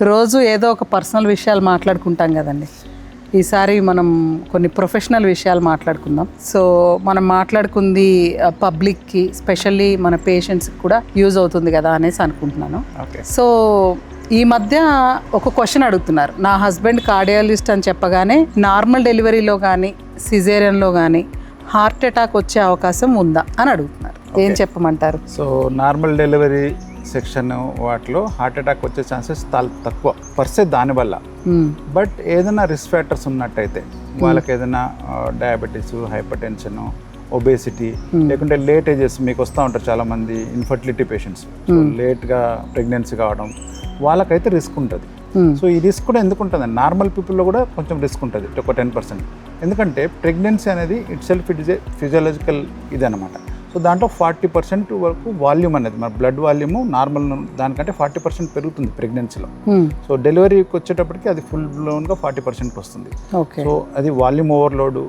రోజు ఏదో ఒక పర్సనల్ విషయాలు మాట్లాడుకుంటాం కదండి. ఈసారి మనం కొన్ని ప్రొఫెషనల్ విషయాలు మాట్లాడుకుందాం. సో మనం మాట్లాడుకుంది పబ్లిక్కి, స్పెషల్లీ మన పేషెంట్స్కి కూడా యూజ్ అవుతుంది కదా అనేసి అనుకుంటున్నాను. సో ఈ మధ్య ఒక క్వశ్చన్ అడుగుతున్నారు. నా హస్బెండ్ కార్డియాలజిస్ట్ అని చెప్పగానే నార్మల్ డెలివరీలో కానీ సిజేరియన్లో కానీ హార్ట్ అటాక్ వచ్చే అవకాశం ఉందా అని అడుగుతున్నారు. ఏం చెప్పమంటారు? సో నార్మల్ డెలివరీ సెక్షన్ వాటిలో హార్ట్ అటాక్ వచ్చే ఛాన్సెస్ చాలా తక్కువ పర్సే దానివల్ల. బట్ ఏదైనా రిస్క్ ఫ్యాక్టర్స్ ఉన్నట్టయితే వాళ్ళకి ఏదైనా డయాబెటీస్, హైపర్ టెన్షన్, ఒబేసిటీ, లేకుంటే లేట్ ఏజెస్ మీకు వస్తూ ఉంటారు చాలామంది ఇన్ఫర్టిలిటీ పేషెంట్స్, లేట్గా ప్రెగ్నెన్సీ కావడం, వాళ్ళకైతే రిస్క్ ఉంటుంది. సో ఈ రిస్క్ కూడా ఎందుకు ఉంటుంది? నార్మల్ పీపుల్లో కూడా కొంచెం రిస్క్ ఉంటుంది, ఒక 10%. ఎందుకంటే ప్రెగ్నెన్సీ అనేది it self it is a physiological ఇది అనమాట. సో దాంట్లో 40% వరకు వాల్యూమ్ అనేది, మన బ్లడ్ వాల్యూమ్ నార్మల్ దానికంటే 40% పెరుగుతుంది ప్రెగ్నెన్సీలో. సో డెలివరీకి వచ్చేటప్పటికి అది ఫుల్ బ్లోన్గా 40% వస్తుంది. సో అది వాల్యూమ్ ఓవర్లోడ్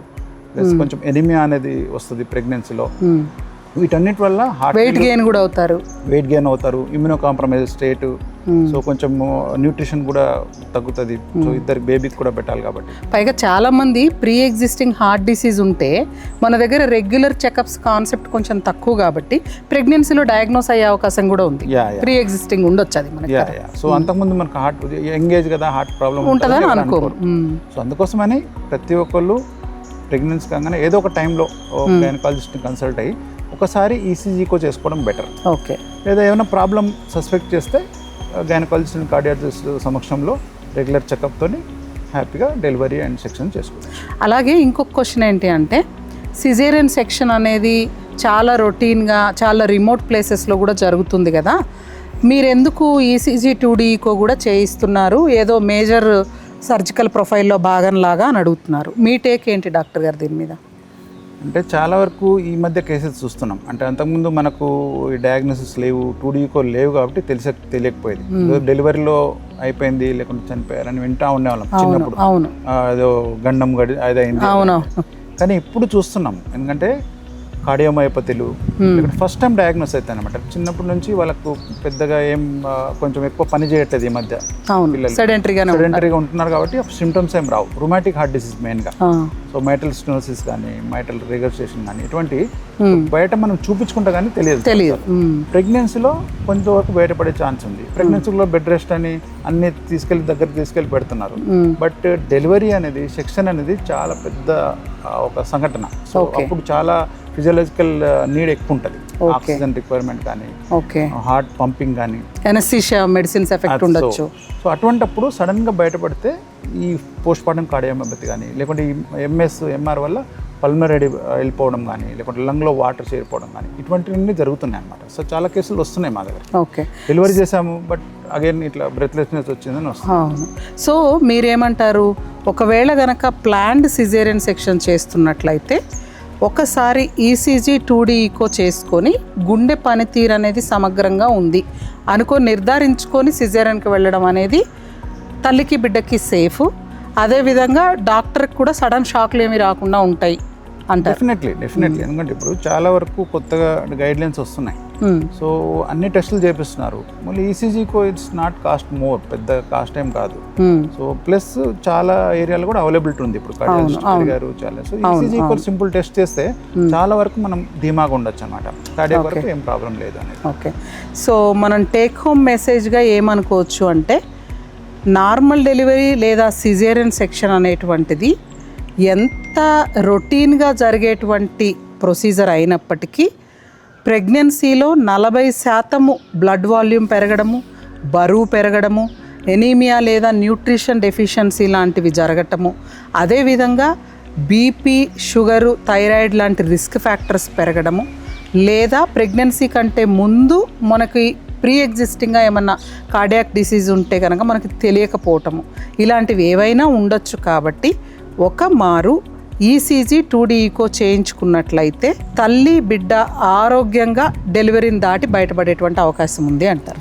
ప్లస్ కొంచెం ఎనిమియా అనేది వస్తుంది ప్రెగ్నెన్సీలో. వీటన్నిటి వల్ల వెయిట్ గెయిన్ కూడా అవుతారు, ఇమ్యూనో కాంప్రమైజ్ స్టేట్. సో కొంచెం న్యూట్రిషన్ కూడా తగ్గుతుంది. సో ఇద్దరికి బేబీకి కూడా పెట్టాలి కాబట్టి. పైగా చాలా మంది ప్రీ ఎగ్జిస్టింగ్ హార్ట్ డిసీజ్ ఉంటే మన దగ్గర రెగ్యులర్ చెకప్స్ కాన్సెప్ట్ కొంచెం తక్కువ కాబట్టి ప్రెగ్నెన్సీలో డయాగ్నోస్ అయ్యే అవకాశం కూడా ఉంది. ప్రీ ఎగ్జిస్టింగ్ ఉండొచ్చు అది మనకి. సో అంతకుముందు మనకు హార్ట్ ఎంగేజ్ కదా, హార్ట్ ప్రాబ్లం ఉంటుందని అనుకోరు. సో అందుకోసమని ప్రతి ఒక్కళ్ళు ప్రెగ్నెన్సీ కాగానే ఏదో ఒక టైంలో గైనకాలజిస్ట్ని కన్సల్ట్ అయ్యి ఒకసారి ఈసీజీకో చేసుకోవడం బెటర్. ఓకే. లేదా ఏమైనా ప్రాబ్లం సస్పెక్ట్ చేస్తే గైనకాలజిస్ట్, కార్డియాలజిస్ట్ సమక్షంలో రెగ్యులర్ చెకప్తో హ్యాపీగా డెలివరీ అండ్ సెక్షన్ చేసుకోవచ్చు. అలాగే ఇంకొక క్వశ్చన్ ఏంటి అంటే, సిజేరియన్ సెక్షన్ అనేది చాలా రొటీన్గా చాలా రిమోట్ ప్లేసెస్లో కూడా జరుగుతుంది కదా, మీరెందుకు ఈసీజీ 2D ఈకో కూడా చేయిస్తున్నారు, ఏదో మేజర్ సర్జికల్ ప్రొఫైల్లో భాగంలాగా అని అడుగుతున్నారు. మీ టేక్ ఏంటి డాక్టర్ గారు దీని మీద? అంటే చాలా వరకు ఈ మధ్య కేసెస్ చూస్తున్నాం. అంటే అంతకుముందు మనకు ఈ డయాగ్నోసిస్ లేవు, 2D ఈకో లేవు కాబట్టి తెలియకపోయేది. డెలివరీలో అయిపోయింది లేకుంటే చనిపోయారని వింటా ఉండేవాళ్ళం చిన్నప్పుడు. ఏదో గండం అదైంది. కానీ ఇప్పుడు చూస్తున్నాం, ఎందుకంటే కార్డియోమయోపతిలు ఫస్ట్ టైం డయాగ్నోస్ అవుతాయి అనమాట. చిన్నప్పటి నుంచి వాళ్ళకు పెద్దగా ఏం కొంచెం ఎక్కువ పని చేయట్లేదు ఈ మధ్య. సెడెంటరీగా ఉంటున్నారు కాబట్టి సిమ్టమ్స్ ఏం రావు. రుమాటిక్ హార్ట్ డిసీజ్ మెయిన్గా. సో మైటల్ స్టెనోసిస్ కానీ, మైటల్ రిగర్సేషన్ కానీ, ఇటువంటి బయట మనం చూపించుకుంటా కానీ తెలియదు. ప్రెగ్నెన్సీలో కొంతవరకు బయటపడే ఛాన్స్ ఉంది. ప్రెగ్నెన్సీలో బెడ్ రెస్ట్ అని అన్ని దగ్గరికి తీసుకెళ్ళి పెడుతున్నారు. బట్ డెలివరీ అనేది, సెక్షన్ అనేది చాలా పెద్ద ఒక సంఘటన. సో అప్పుడు చాలా ఫిజియోలాజికల్ నీడ్ ఎక్కువ ఉంటుంది. ఆక్సిజన్ రిక్వైర్మెంట్ కానీ, హార్ట్ పంపింగ్ కానీ, అనస్థీషియా మెడిసిన్స్ ఎఫెక్ట్ ఉండొచ్చు. సో అటువంటప్పుడు సడన్గా బయటపడితే ఈ పోస్ట్ పార్టం కార్డియోమయోపతి కానీ, లేకుంటే ఎంఆర్ వల్ల పల్మనరీ వెళ్ళిపోవడం కానీ, లేకుంటే లంగ్లో వాటర్ చేరిపోవడం కానీ, ఇటువంటివన్నీ జరుగుతున్నాయి అన్నమాట. సో చాలా కేసులు వస్తున్నాయి మా దగ్గర. ఓకే. డెలివరీ చేసాము బట్ అగైన్ ఇట్లా బ్రెత్లెస్నెస్ వచ్చిందని వస్తుంది. సో మీరేమంటారు, ఒకవేళ గనక ప్లాన్డ్ సిజేరియన్ సెక్షన్ చేస్తున్నట్లయితే ఒకసారి ఈసీజీ 2D ఈకో చేసుకొని గుండె పనితీరు అనేది సమగ్రంగా ఉంది అనుకో నిర్ధారించుకొని సిజేరియన్కి వెళ్ళడం అనేది తల్లికి బిడ్డకి సేఫ్. అదేవిధంగా డాక్టర్కి కూడా సడన్ షాక్లు ఏమి రాకుండా ఉంటాయి అంటారు. డెఫినెట్లీ. ఎందుకంటే ఇప్పుడు చాలా వరకు కొత్తగా గైడ్లైన్స్ వస్తున్నాయి. సో అన్ని టెస్టులు చేపిస్తున్నారు. మళ్ళీ ఈసీజీకో ఇట్స్ నాట్ కాస్ట్ మోర్, పెద్ద కాస్ట్ ఏం కాదు. సో ప్లస్ చాలా ఏరియాలో కూడా అవైలబిలిటీ ఉంది ఇప్పుడు కార్డియాలజిస్ట్ గారు చాలా. సో ఈసీజీకో సింపుల్ టెస్ట్ చేస్తే చాలా వరకు మనం ధీమాగా ఉండొచ్చు అనమాట. కార్డియాక్ వరకు ఏం ప్రాబ్లం లేదు అనేది. ఓకే. సో మనం టేక్ హోమ్ మెసేజ్గా ఏమనుకోవచ్చు అంటే, నార్మల్ డెలివరీ లేదా సిజేరియన్ సెక్షన్ అనేటువంటిది ఎంత రొటీన్గా జరిగేటువంటి ప్రొసీజర్ అయినప్పటికీ ప్రెగ్నెన్సీలో 40% బ్లడ్ వాల్యూమ్ పెరగడము, బరువు పెరగడము, ఎనీమియా లేదా న్యూట్రిషన్ డెఫిషియన్సీ లాంటివి జరగటము, అదేవిధంగా బీపీ, షుగరు, థైరాయిడ్ లాంటి రిస్క్ ఫ్యాక్టర్స్ పెరగడము, లేదా ప్రెగ్నెన్సీ కంటే ముందు మనకి ప్రీ ఎగ్జిస్టింగ్గా ఏమన్నా కార్డియాక్ డిసీజ్ ఉంటే కనుక మనకి తెలియకపోవటము, ఇలాంటివి ఏవైనా ఉండొచ్చు. కాబట్టి ఒక మారు ఈసీజీ 2D ఈకో చేయించుకున్నట్లయితే తల్లి బిడ్డ ఆరోగ్యంగా డెలివరీని దాటి బయటపడేటువంటి అవకాశం ఉంది అంటారు.